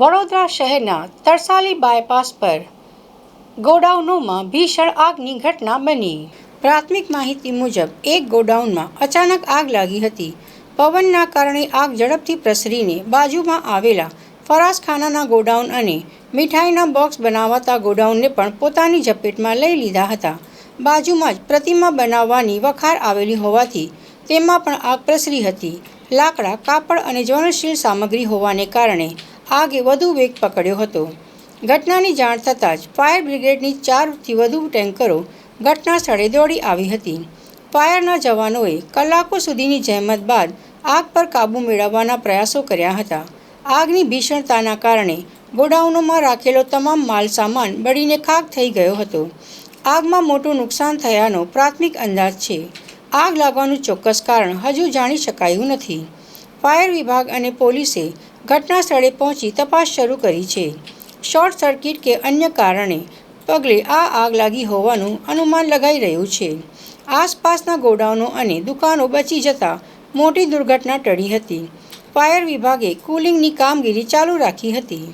વડોદરા શહેરના તરસાલી બાયપાસ પર ગોડાઉનોમાં ભીષણ આગની ઘટના બની. પ્રાથમિક માહિતી મુજબ એક ગોડાઉનમાં અચાનક આગ લાગી હતી. પવનના કારણે આગ ઝડપથી પ્રસરીને બાજુમાં આવેલા ફરાસખાનાના ગોડાઉન અને મીઠાઈના બોક્સ બનાવતા ગોડાઉનને પણ પોતાની ઝપેટમાં લઈ લીધા હતા. બાજુમાં જ પ્રતિમા બનાવવાની વખાર આવેલી હોવાથી તેમાં પણ આગ પ્રસરી હતી. લાકડા, કાપડ અને જ્વલનશીલ સામગ્રી હોવાને કારણે આગે વધુ વેગ પકડ્યો હતો. ઘટનાની જાણ થતાં જ ફાયર બ્રિગેડની 4થી વધુ ટેન્કરો ઘટના સ્થળે દોડી આવી હતી. ફાયરના જવાનોએ કલાકો સુધીની જહેમત બાદ આગ પર કાબૂ મેળવવાના પ્રયાસો કર્યા હતા. આગની ભીષણતાના કારણે ગોડાઉનોમાં રાખેલો તમામ માલ સામાન બળીને ખાખ થઈ ગયો હતો. આગમાં મોટું નુકસાન થયાનો પ્રાથમિક અંદાજ છે. આગ લાગવાનું ચોક્કસ કારણ હજુ જાણી શકાયું નથી. ફાયર વિભાગ અને પોલીસે ઘટના સ્થળે પહોંચી તપાસ શરૂ કરી છે. શોર્ટ સર્કિટ કે અન્ય કારણે પગલે આ આગ લાગી હોવાનું અનુમાન લગાઈ રહ્યું છે. આસપાસના ગોડાઉનો અને દુકાનો બચી જતા મોટી દુર્ઘટના ટળી હતી. ફાયર વિભાગે કુલિંગની કામગીરી ચાલુ રાખી હતી.